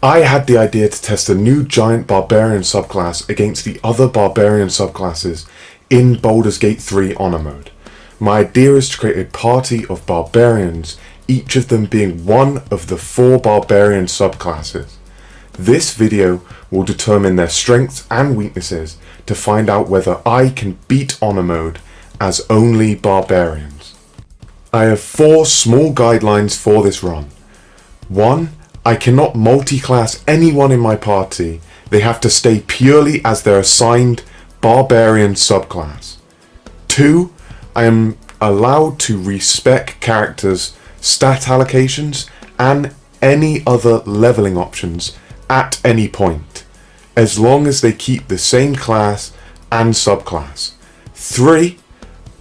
I had the idea to test a new giant barbarian subclass against the other barbarian subclasses in Baldur's Gate 3 Honor Mode. My idea is to create a party of barbarians, each of them being one of the 4 barbarian subclasses. This video will determine their strengths and weaknesses to find out whether I can beat Honor Mode as only barbarians. I have 4 small guidelines for this run. 1. I cannot multi-class anyone in my party. They have to stay purely as their assigned barbarian subclass. 2. I am allowed to respec characters' stat allocations and any other leveling options at any point, as long as they keep the same class and subclass. 3.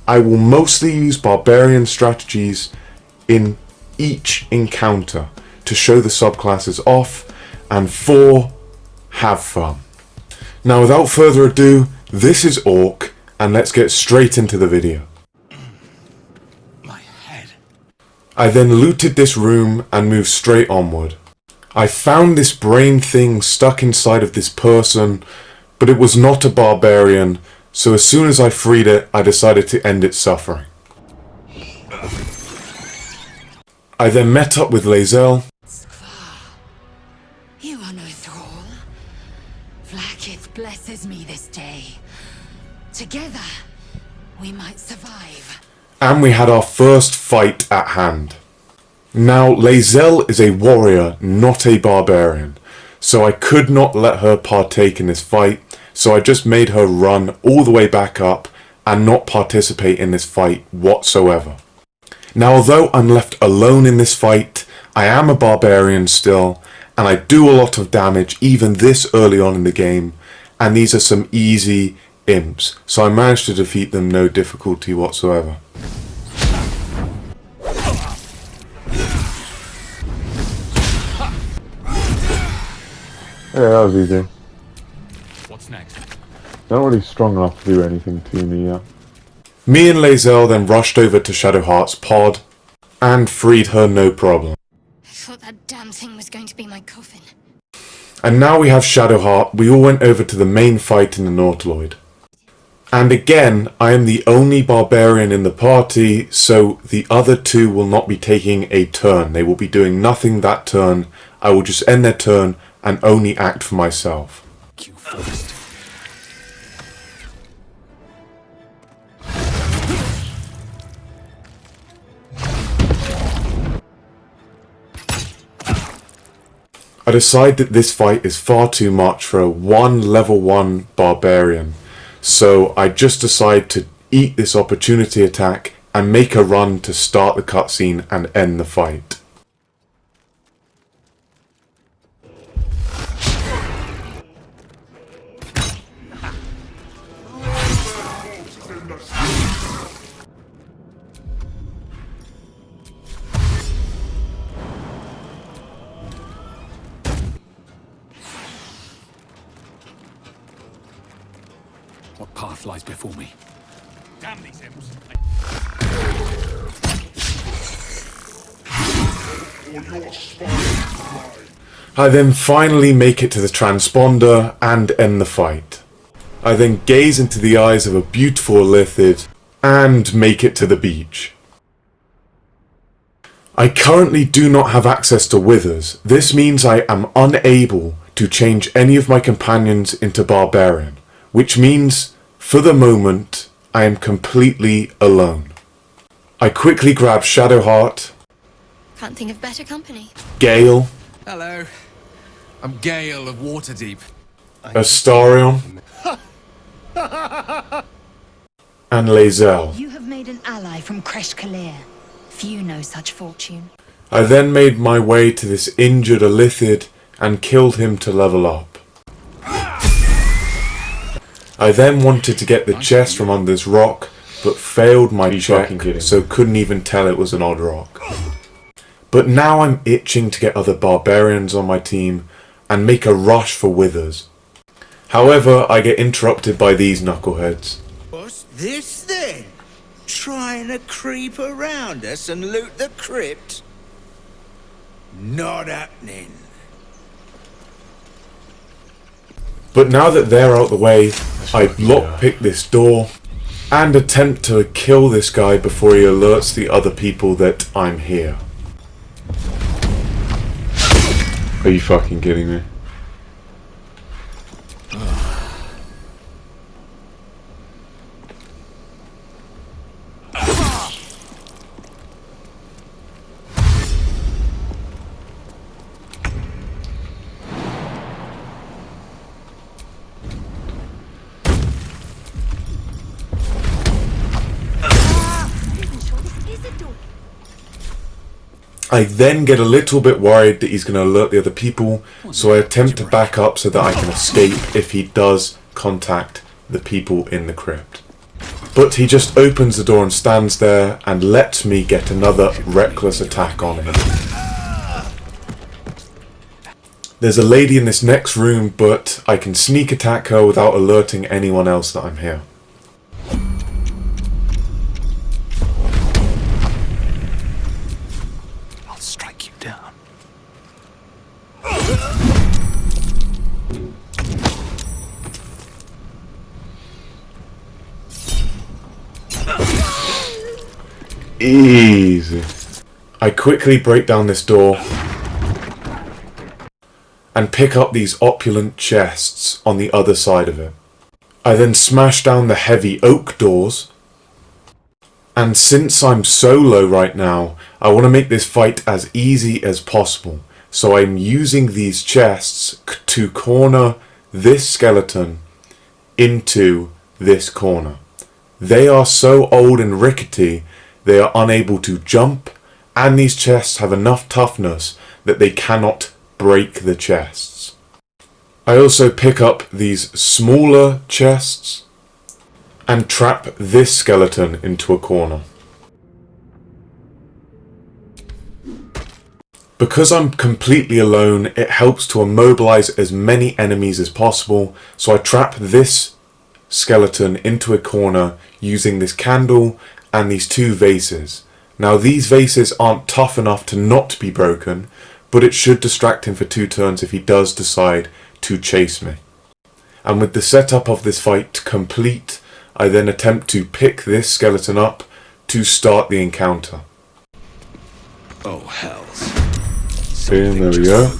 I will mostly use barbarian strategies in each encounter to show the subclasses off. And 4. Have fun. Now without further ado, this is Orc, and let's get straight into the video. My head. I then looted this room and moved straight onward. I found this brain thing stuck inside of this person, but it was not a barbarian, so as soon as I freed it, I decided to end its suffering. I then met up with Lae'zel. You are no thrall. Vlaakith blesses me this day. Together, we might survive. And we had our first fight at hand. Now, Lae'zel is a warrior, not a barbarian, so I could not let her partake in this fight, so I just made her run all the way back up and not participate in this fight whatsoever. Now, although I'm left alone in this fight, I am a barbarian still, and I do a lot of damage even this early on in the game, and these are some easy imps, so I managed to defeat them no difficulty whatsoever. Yeah, that was easy. What's next? Not really strong enough to do anything to me yet. Me and Lae'zel then rushed over to Shadowheart's pod and freed her no problem. I thought that damn thing was going to be my coffin. And now we have Shadowheart. We all went over to the main fight in the Nautiloid. And again, I am the only barbarian in the party, so the other 2 will not be taking a turn. They will be doing nothing that turn. I will just end their turn and only act for myself. You first. I decide that this fight is far too much for a level 1 barbarian, so I just decide to eat this opportunity attack and make a run to start the cutscene and end the fight. What path lies before me? Damn these imps. I then finally make it to the transponder and end the fight. I then gaze into the eyes of a beautiful Illithid and make it to the beach. I currently do not have access to withers. This means I am unable to change any of my companions into barbarian, which means, for the moment, I am completely alone. I quickly grab Shadowheart, Can't think of better company. Gale, Hello. I'm Gale of Waterdeep. Astarion, and Lae'zel. You have made an ally from Kresh Kalir. Few know such fortune. I then made my way to this injured Illithid and killed him to level up. I then wanted to get the chest from under this rock, but failed my check, so couldn't even tell it was an odd rock. But now I'm itching to get other barbarians on my team and make a rush for withers. However, I get interrupted by these knuckleheads. What's this then? Trying to creep around us and loot the crypt? Not happening. But now that they're out the way, I lockpick this door and attempt to kill this guy before he alerts the other people that I'm here. Are you fucking kidding me? I then get a little bit worried that he's going to alert the other people, so I attempt to back up so that I can escape if he does contact the people in the crypt. But he just opens the door and stands there and lets me get another reckless attack on him. There's a lady in this next room, but I can sneak attack her without alerting anyone else that I'm here. Easy. I quickly break down this door and pick up these opulent chests on the other side of it. I then smash down the heavy oak doors, and since I'm solo right now, I want to make this fight as easy as possible. So I'm using these chests to corner this skeleton into this corner. They are so old and rickety, they are unable to jump, and these chests have enough toughness that they cannot break the chests. I also pick up these smaller chests and trap this skeleton into a corner. Because I'm completely alone, it helps to immobilize as many enemies as possible, so I trap this skeleton into a corner using this candle and these two vases. Now these vases aren't tough enough to not be broken, but it should distract him for 2 turns if he does decide to chase me. And with the setup of this fight complete, I then attempt to pick this skeleton up to start the encounter. Oh, hells. Boom, there we go.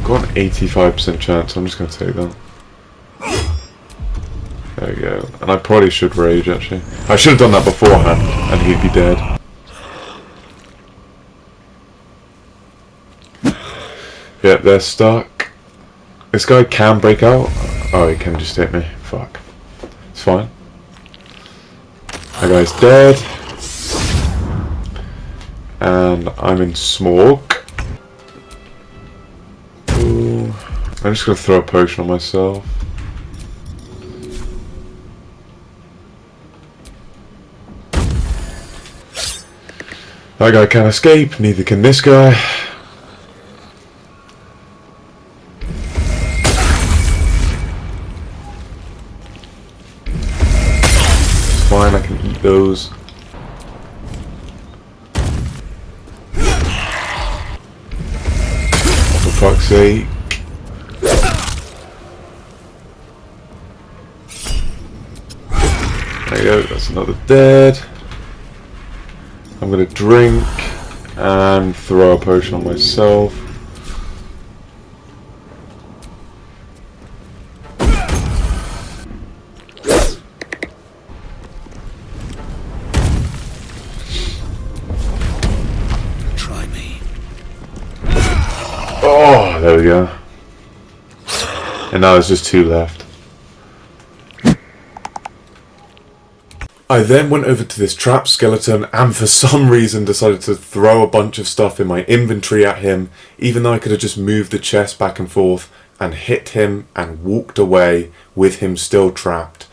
Got an 85% chance, I'm just going to take that. There we go. And I probably should rage, actually. I should have done that beforehand, and he'd be dead. Yep, they're stuck. This guy can break out. Oh, he can just hit me. Fuck. It's fine. That guy's dead. And I'm in smoke. Ooh. I'm just gonna throw a potion on myself. That guy can't escape, neither can this guy. It's fine, I can eat those. For fuck's sake. There you go, that's another dead. I'm gonna drink and throw a potion on myself. Try me. Oh, there we go. And now there's just 2 left. I then went over to this trap skeleton and for some reason decided to throw a bunch of stuff in my inventory at him, even though I could have just moved the chest back and forth and hit him and walked away with him still trapped.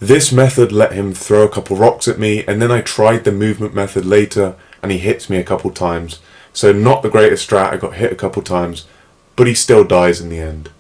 This method let him throw a couple rocks at me, and then I tried the movement method later and he hits me a couple times. So not the greatest strat, I got hit a couple times, but he still dies in the end.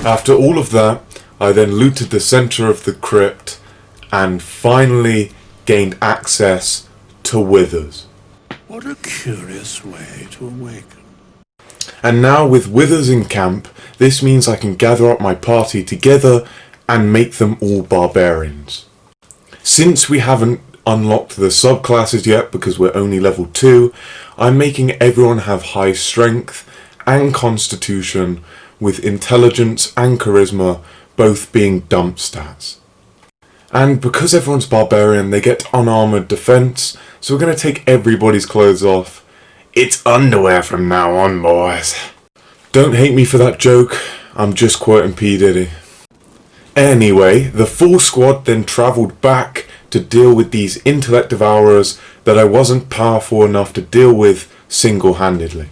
After all of that, I then looted the center of the crypt and finally gained access to Withers. What a curious way to awaken. And now with Withers in camp, this means I can gather up my party together and make them all barbarians. Since we haven't unlocked the subclasses yet because we're only level 2, I'm making everyone have high strength and constitution, with intelligence and charisma both being dump stats. And because everyone's barbarian, they get unarmored defense, so we're going to take everybody's clothes off. It's underwear from now on, boys. Don't hate me for that joke, I'm just quoting P. Diddy. Anyway, the full squad then travelled back to deal with these intellect devourers that I wasn't powerful enough to deal with single-handedly.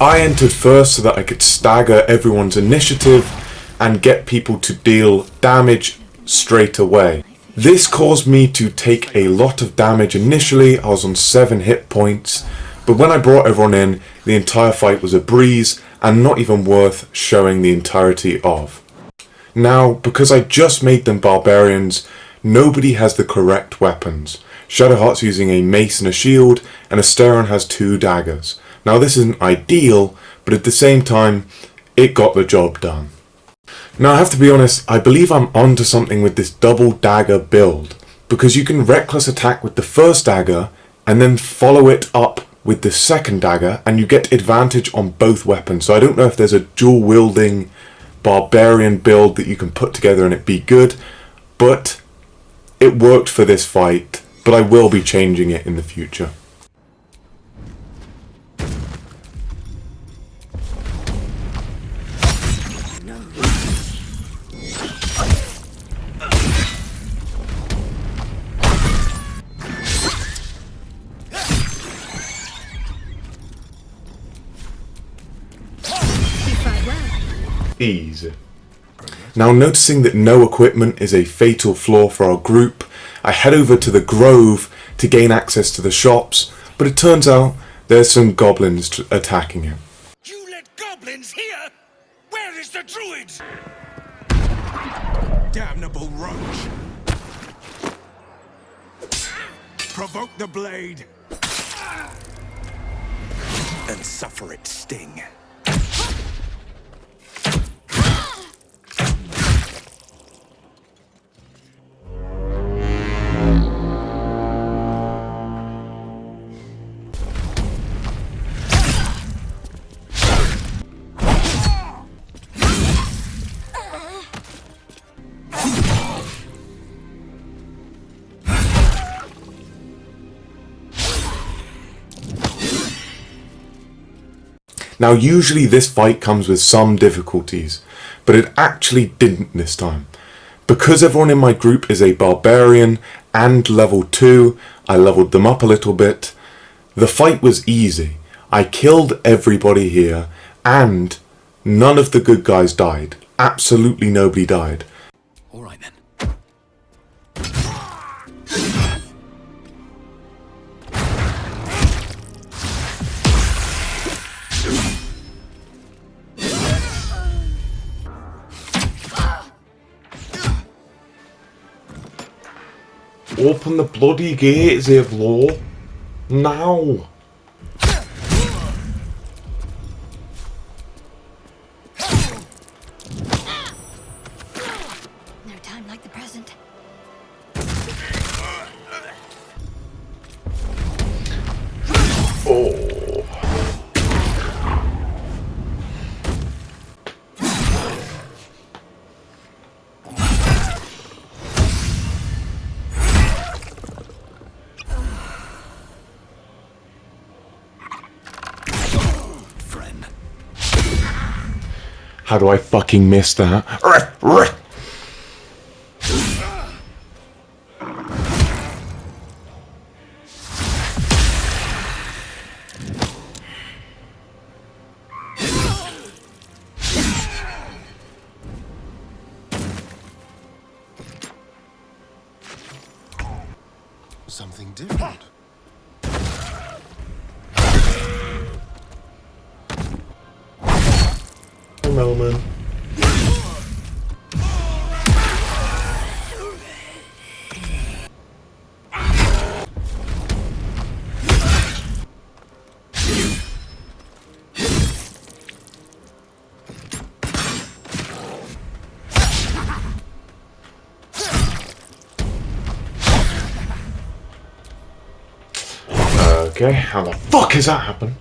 I entered first so that I could stagger everyone's initiative and get people to deal damage straight away. This caused me to take a lot of damage initially. I was on 7 hit points, but when I brought everyone in, the entire fight was a breeze and not even worth showing the entirety of. Now, because I just made them barbarians, nobody has the correct weapons. Shadowheart's using a mace and a shield, and Asteron has 2 daggers. Now this isn't ideal, but at the same time, it got the job done. Now I have to be honest, I believe I'm onto something with this double dagger build, because you can reckless attack with the first dagger, and then follow it up with the second dagger, and you get advantage on both weapons. So I don't know if there's a dual wielding barbarian build that you can put together and it be good, but it worked for this fight, but I will be changing it in the future. Easy. Now, noticing that no equipment is a fatal flaw for our group, I head over to the Grove to gain access to the shops, but it turns out there's some goblins attacking it. You let goblins here? Where is the druid? Damnable roach! Provoke the blade and suffer its sting. Now usually this fight comes with some difficulties, but it actually didn't this time. Because everyone in my group is a barbarian and level 2, I leveled them up a little bit. The fight was easy. I killed everybody here and none of the good guys died. Absolutely nobody died. Alright then. Open the bloody gates, Evlo. Now. No time like the present. Oh. How do I fucking miss that? Something different. Moment. Okay, how the fuck has that happened?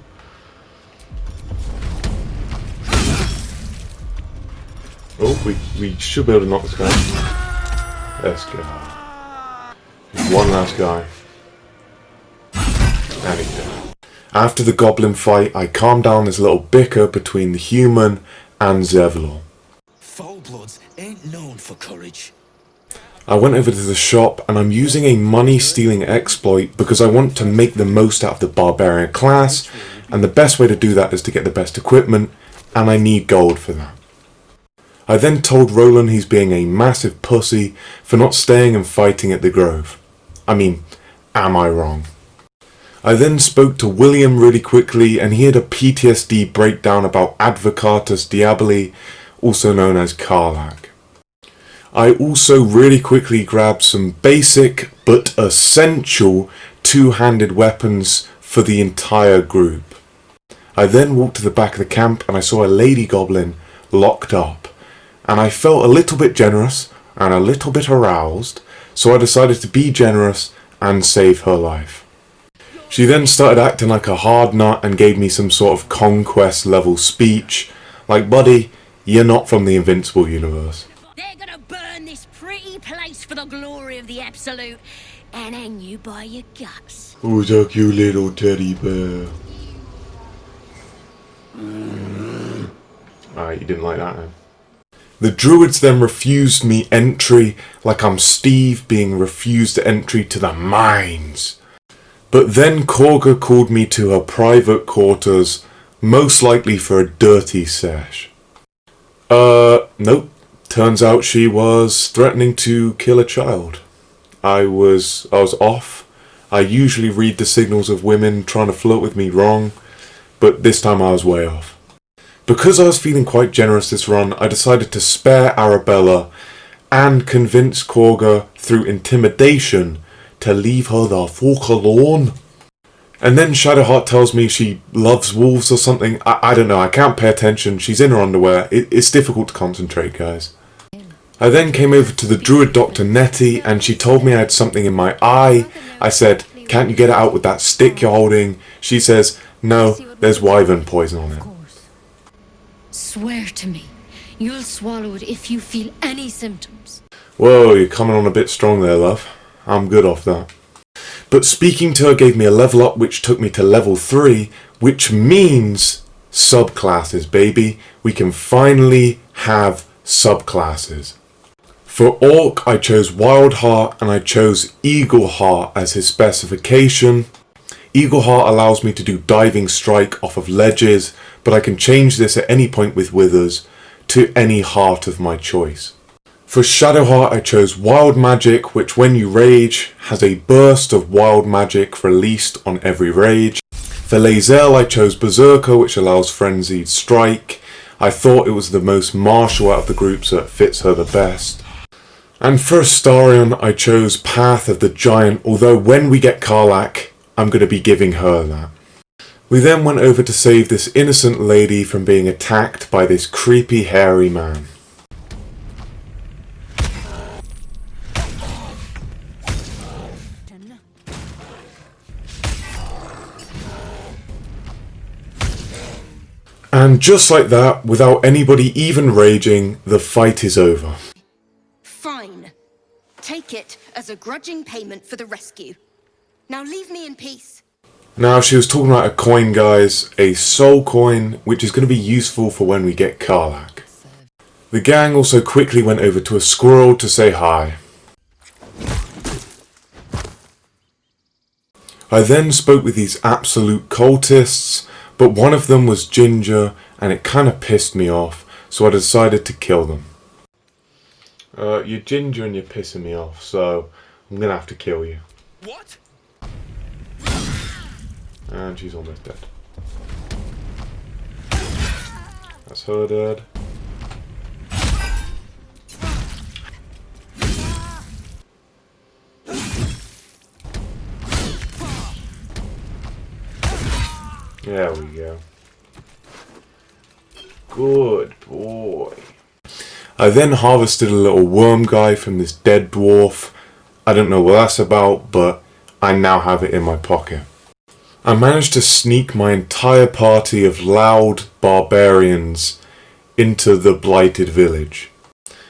Oh, we should be able to knock this guy out. Let's go. One last guy. And he's dead. After the goblin fight, I calmed down this little bicker between the human and Zevlor. Full-bloods ain't known for courage. I went over to the shop and I'm using a money stealing exploit because I want to make the most out of the barbarian class, and the best way to do that is to get the best equipment, and I need gold for that. I then told Roland he's being a massive pussy for not staying and fighting at the Grove. I mean, am I wrong? I then spoke to William really quickly and he had a PTSD breakdown about Advocatus Diaboli, also known as Karlach. I also really quickly grabbed some basic but essential two-handed weapons for the entire group. I then walked to the back of the camp and I saw a lady goblin locked up, and I felt a little bit generous and a little bit aroused, so I decided to be generous and save her life. She then started acting like a hard nut and gave me some sort of conquest level speech, like, buddy, you're not from the Invincible universe. They're gonna burn this pretty place for the glory of the Absolute and hang you by your guts. Who's a cute little teddy bear? Alright, you didn't like that, then. The druids then refused me entry, like I'm Steve being refused entry to the mines. But then Korga called me to her private quarters, most likely for a dirty sesh. Nope. Turns out she was threatening to kill a child. I was off. I usually read the signals of women trying to flirt with me wrong, but this time I was way off. Because I was feeling quite generous this run, I decided to spare Arabella and convince Korga through intimidation to leave her the fuck alone. And then Shadowheart tells me she loves wolves or something. I don't know, I can't pay attention. She's in her underwear. It's difficult to concentrate, guys. I then came over to the druid Dr. Nettie and she told me I had something in my eye. I said, can't you get it out with that stick you're holding? She says, no, there's wyvern poison on it. Swear to me, you'll swallow it if you feel any symptoms. Whoa, you're coming on a bit strong there, love. I'm good off that. But speaking to her gave me a level up which took me to level 3, which means subclasses, baby. We can finally have subclasses. For Orc, I chose Wild Heart and I chose Eagle Heart as his specification. Eagle Heart allows me to do diving strike off of ledges, but I can change this at any point with withers to any heart of my choice. For Shadowheart I chose Wild Magic, which when you rage has a burst of wild magic released on every rage. For Lae'zel I chose Berserker, which allows Frenzied Strike. I thought it was the most martial out of the group, so it fits her the best. And for Astarion I chose Path of the Giant, although when we get Karlach I'm going to be giving her that. We then went over to save this innocent lady from being attacked by this creepy hairy man. And just like that, without anybody even raging, the fight is over. Fine. Take it as a grudging payment for the rescue. Now leave me in peace. Now she was talking about a coin, guys, a soul coin, which is going to be useful for when we get Karlach. The gang also quickly went over to a squirrel to say hi. I then spoke with these absolute cultists, but one of them was Ginger and it kind of pissed me off, so I decided to kill them. You're Ginger and you're pissing me off, so I'm going to have to kill you. What? And she's almost dead. That's her dead. There we go. Good boy. I then harvested a little worm guy from this dead dwarf. I don't know what that's about, but I now have it in my pocket. I managed to sneak my entire party of loud barbarians into the blighted village.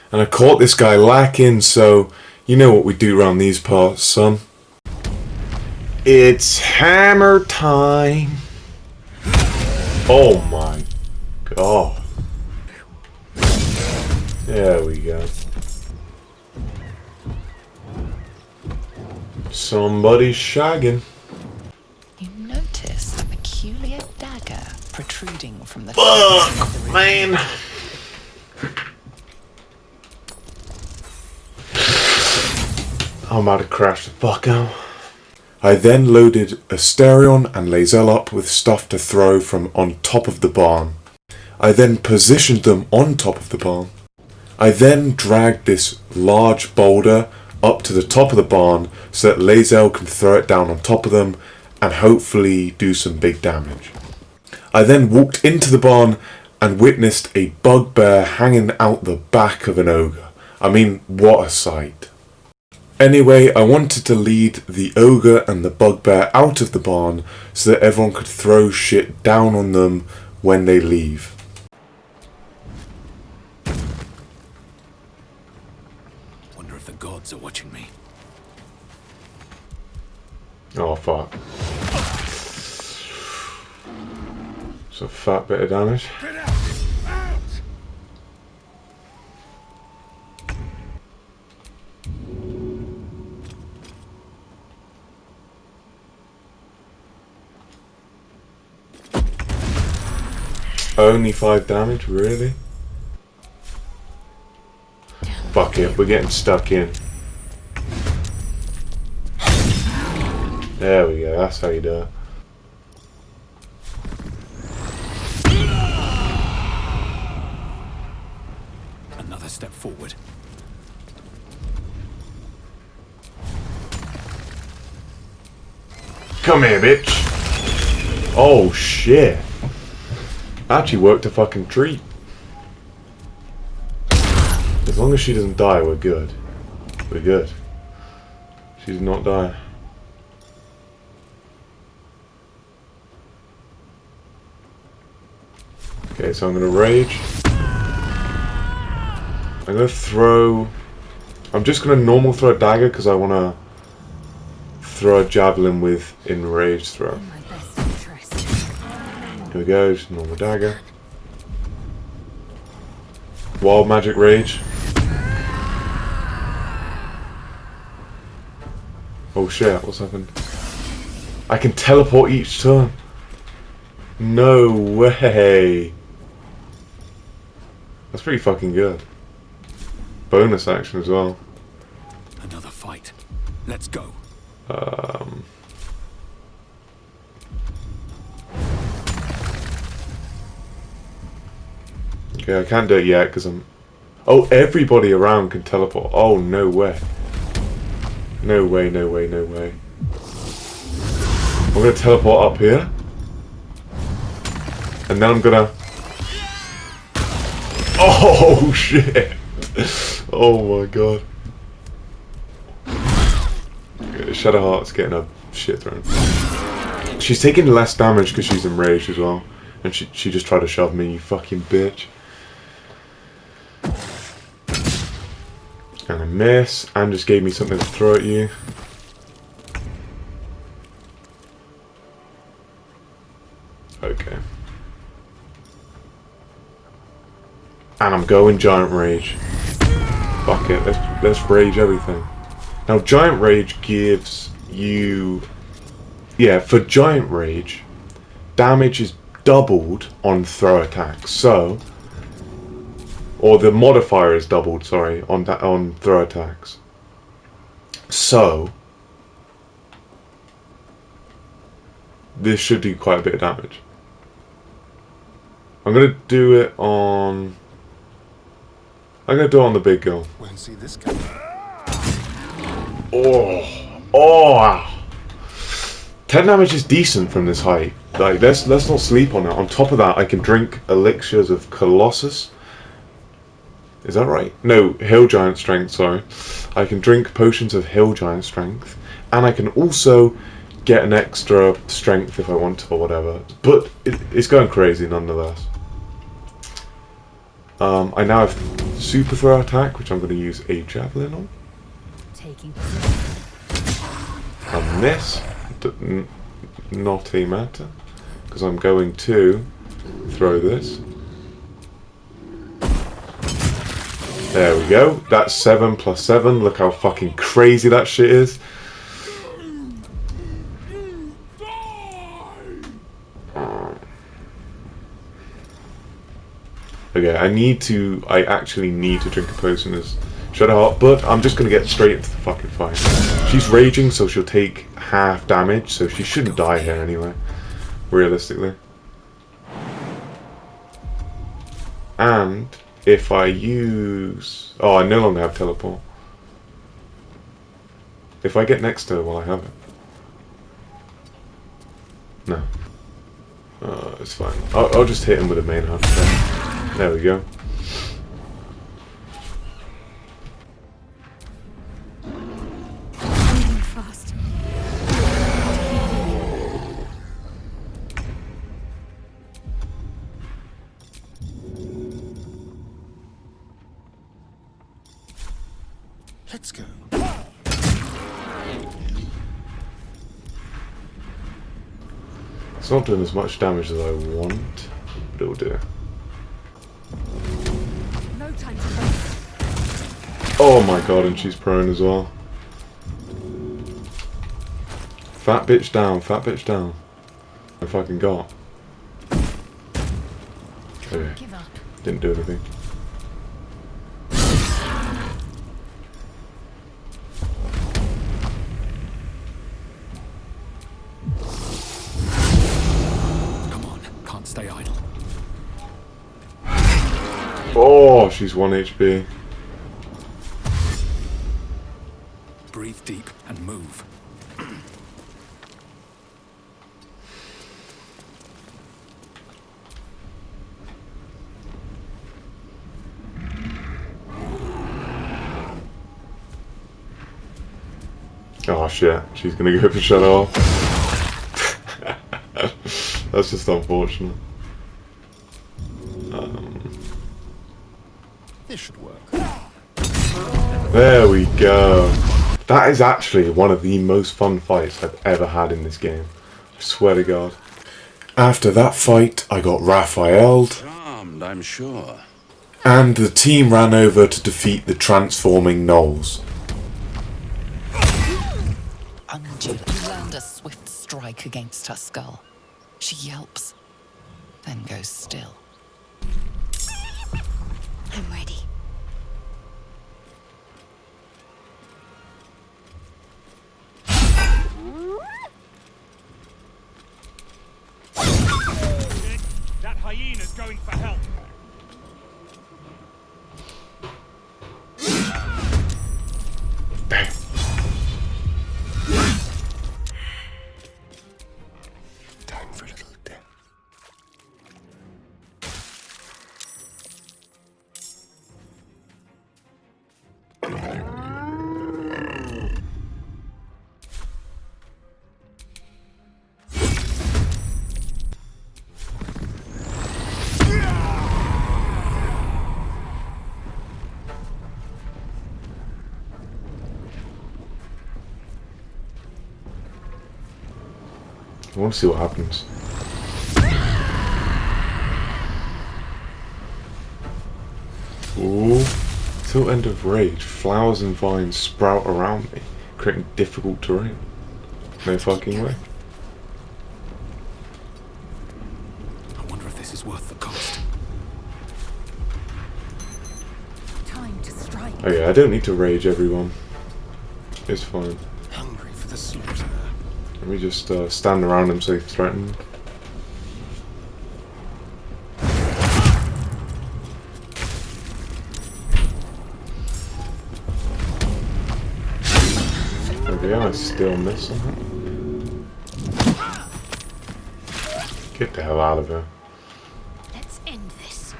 And I caught this guy lacking, so you know what we do around these parts, son. It's hammer time. Oh my god. There we go. Somebody's shagging. You notice a peculiar dagger protruding from the Fuck, man. I'm about to crash the fuck out. I then loaded Asterion and Lae'zel up with stuff to throw from on top of the barn. I then positioned them on top of the barn. I then dragged this large boulder up to the top of the barn so that Lae'zel can throw it down on top of them and hopefully do some big damage. I then walked into the barn and witnessed a bugbear hanging out the back of an ogre. I mean, what a sight. Anyway, I wanted to lead the ogre and the bugbear out of the barn so that everyone could throw shit down on them when they leave. Wonder if the gods are watching me. Oh fuck. It's a fat bit of damage. Get out! Out! Only 5 damage, really? Fuck it, we're getting stuck in. There we go, that's how you do it. Another step forward. Come here, bitch! Oh shit! Actually worked a fucking treat. As long as she doesn't die, we're good. We're good. She did not die. Okay, so I'm gonna rage. I'm gonna throw... I'm just gonna normal throw a dagger because I wanna throw a javelin with enraged throw. My best interest. Here we go, just normal dagger. Wild magic rage. Oh shit, what's happened? I can teleport each turn. No way. That's pretty fucking good. Bonus action as well. Another fight. Let's go. Okay, I can't do it yet because I'm... Oh, everybody around can teleport. Oh, no way. No way, no way, no way. I'm gonna teleport up here. And then I'm gonna... Oh, shit. Oh my god. Okay, Shadowheart's getting her shit thrown. She's taking less damage because she's enraged as well. And she just tried to shove me, you fucking bitch. And I miss. Anne just gave me something to throw at you. Okay. And I'm going Giant Rage. Fuck it, let's rage everything. Now Giant Rage gives you... Yeah, for Giant Rage, damage is doubled on throw attacks. So... Or the modifier is doubled, sorry, on throw attacks. So... This should do quite a bit of damage. I'm gonna do it on... I'm gonna do it on the big girl. Won't see this coming. Oh, oh! 10 damage is decent from this height. Like, let's not sleep on it. On top of that, I can drink elixirs of Colossus. Is that right? No, Hill Giant Strength. Sorry. I can drink potions of Hill Giant Strength, and I can also get an extra strength if I want to or whatever. But it's going crazy nonetheless. I now have super throw attack, which I'm going to use a javelin on. And this, not a matter, because I'm going to throw this. There we go. That's 7 plus 7. Look how fucking crazy that shit is. Okay, I actually need to drink a potion as Shadowheart, but I'm just going to get straight into the fucking fight. She's raging, so she'll take half damage, so she shouldn't die here anyway, realistically. And if I use... Oh, I no longer have teleport. If I get next to her, will I have it? No. It's fine. I'll just hit him with a main hand. There we go. Fast. Let's go. It's not doing as much damage as I want, but it'll do. No time to waste. Oh my god, and she's prone as well. Fat bitch down, fat bitch down. I fucking got. Okay. Give up. Didn't do anything. Come on, can't stay idle. Oh, she's 1 HP. Breathe deep and move. Oh shit, she's gonna go for Shadow. That's just unfortunate. This should work. There we go. That is actually one of the most fun fights I've ever had in this game. I swear to God. After that fight, I got Raphael'd, Charmed, I'm sure. and the team ran over to defeat the transforming gnolls. Undula, you land a swift strike against her skull. She yelps, then goes still. I'm ready. That hyena's going for help. Bang. Time for a little death. I want to see what happens. Ooh. Till end of rage, flowers and vines sprout around me, creating difficult terrain. No fucking way. I wonder if this is worth the cost. Time to strike. Oh yeah, I don't need to rage everyone. It's fine. Hungry for the slaughter. Let me just stand around him so he's threatened. Okay, I still miss somehow. Get the hell out of here. Let's end this.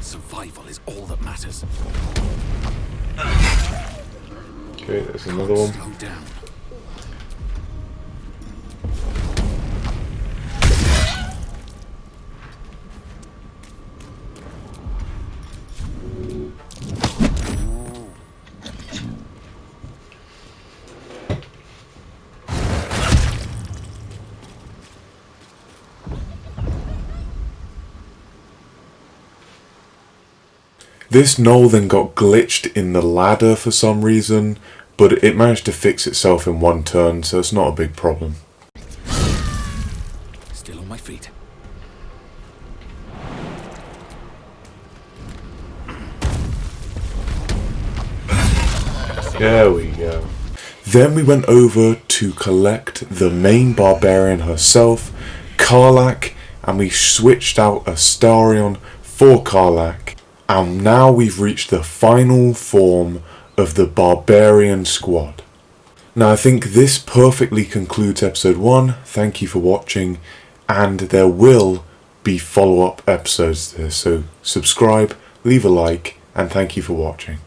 Survive. survival is all that matters. Okay, there's another one. Slow down. This knoll then got glitched in the ladder for some reason, but it managed to fix itself in one turn, so it's not a big problem. Still on my feet. There we go. Then we went over to collect the main barbarian herself, Karlach, and we switched out Astarion for Karlach. And now we've reached the final form of the barbarian squad. Now I think this perfectly concludes episode 1. Thank you for watching, and there will be follow-up episodes there, so subscribe, leave a like, and thank you for watching.